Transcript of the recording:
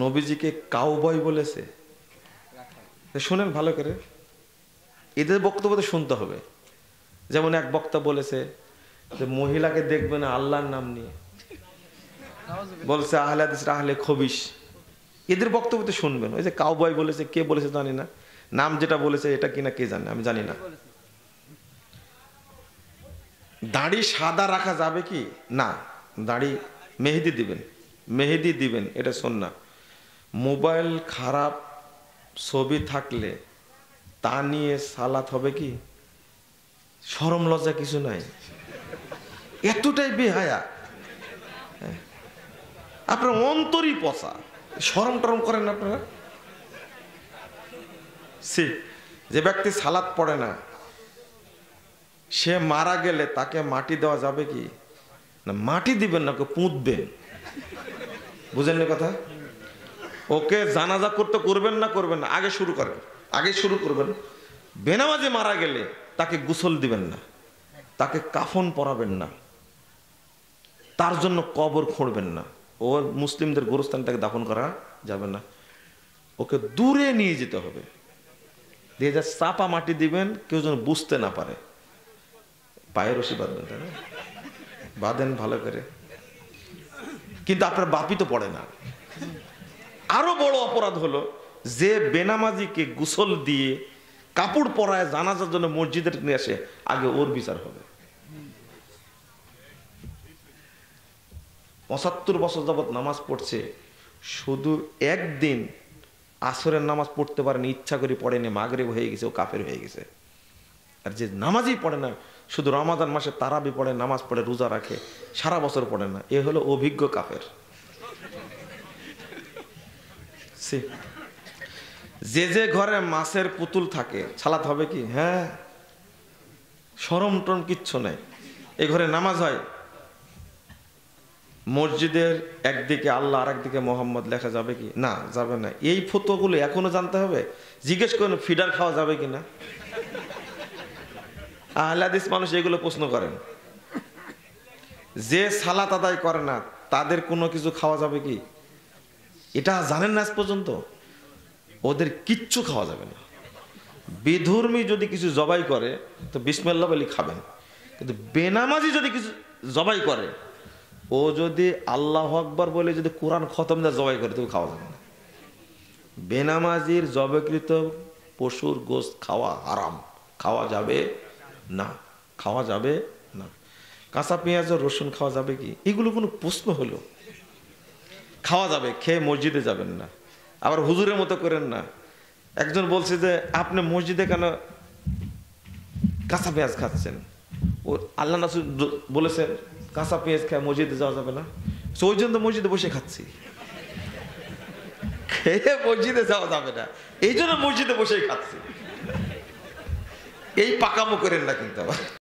নবীজিকে কাউবয় বলেছে? শুনেন ভালো করে, এদের বক্তব্য তো শুনতে হবে। যেমন এক বক্তা বলেছে যে মহিলাকে দেখবে না আল্লাহর নাম নিয়ে, বলছে আহলে হাদিসরা আহলে খবিশ। এদের বক্তব্য তো শুনবেন। ওই যে কাউবয় বলেছে, কে বলেছে জানি না, নাম যেটা বলেছে এটা কিনা কে জানে, আমি জানি না। দাড়ি সাদা রাখা যাবে কি না? দাড়ি মেহেদি দিবেন, মেহেদি দিবেন, এটা সুন্নাহ। মোবাইল খারাপ ছবি থাকলে তা নিয়ে সালাত হবে কি? শরম লজ্জা কিছু নাই, এতটাই বেহায়া। আপনার অন্তরই পচা, শরম টরম করেন আপনারা? যে ব্যক্তি সালাত পড়ে না, সে মারা গেলে তাকে মাটি দেওয়া যাবে কি না? মাটি দিবেন না, ওকে পুঁতবেন। বুঝেন না কথা? ওকে জানাজা করতে করবেন না, করবেন না, আগে শুরু করেন, আগে শুরু করবেন। বেনামাজি মারা গেলে তাকে গোসল দিবেন না, তাকে কাফন পরাবেন না, তার জন্য কবর খুঁড়বেন না। ও মুসলিমদের গোরস্থানে তাকে দাফন করা যাবে না, ওকে দূরে নিয়ে যেতে হবে। দিয়ে যা চাপা মাটি দিবেন, কেউ যেন বুঝতে না পারে। পায়ের রশি বাঁধবেন, তাই না? বাঁধেন ভালো করে। কিন্তু আপনার বাপই তো পড়ে না। আরো বড় অপরাধ হলো যে বেনামাজিকে গোসল দিয়ে কাপড় পরায় জানাজার জন্য মসজিদে নিয়ে আসে, আগে ওর বিচার হবে। ৭৫ বছর যাবৎ নামাজ পড়ছে, শুধু একদিন আসরের নামাজ পড়তে পারেনি, ইচ্ছা করে পড়েনি, মাগরিব হয়ে গেছে, ও কাফের হয়ে গেছে। আর যে নামাজই পড়ে না, শুধু রমাদান মাসে তারাবি পড়ে, নামাজ পড়ে, রোজা রাখে, সারা বছর পড়ে না, এ হলো অভিজ্ঞ কাফের। যে যে ঘরে মাছের পুতুল থাকে সালাত হবে কি? হ্যাঁ, শরম টরম কিচ্ছু নাই। এ ঘরে নামাজ হয়, মসজিদের একদিকে আল্লাহ আর একদিকে মোহাম্মদ লেখা যাবে কি না? যাবে না। এই ফতোয়াগুলো এখনো জানতে হবে। জিজ্ঞেস করেন ফিডার খাওয়া যাবে কি না? আহলে হাদিস মানুষ এগুলো প্রশ্ন করেন। যে সালাত আদায় করে না তাদের কোনো কিছু খাওয়া যাবে কি? এটা জানেন না আজ পর্যন্ত? ওদের কিচ্ছু খাওয়া যাবে না। বিধর্মী যদি কিছু জবাই করে তো বিসমিল্লাহ বলে খাবেন, কিন্তু বেনামাজি যদি কিছু জবাই করে, ও যদি আল্লাহু আকবার বলে যদি কোরআন খতম দিয়ে জবাই করে, তো খাওয়া যাবে না। বেনামাজির জবাইকৃত পশুর গোশত খাওয়া হারাম, খাওয়া যাবে না, খাওয়া যাবে না। কাঁচা পেঁয়াজ ও রসুন খাওয়া যাবে কি? এগুলো কোনো প্রশ্ন হলো? খাওয়া যাবে, খেয়ে মসজিদে যাবেন না। আবার হুজুরের মতো করেন না। একজন বলছে যে আপনি মসজিদে কেন কাঁচা পেঁয়াজ খাচ্ছেন? ও আল্লাহ রাসূল বলেছেন কাঁচা পেঁয়াজ খেয়ে মসজিদে যাওয়া যাবে না, ওই জন্য মসজিদে বসে খাচ্ছি। খেয়ে মসজিদে যাওয়া যাবে না, এই জন্য মসজিদে বসেই খাচ্ছি। এই পাকামো করেন না কিন্তু আবার।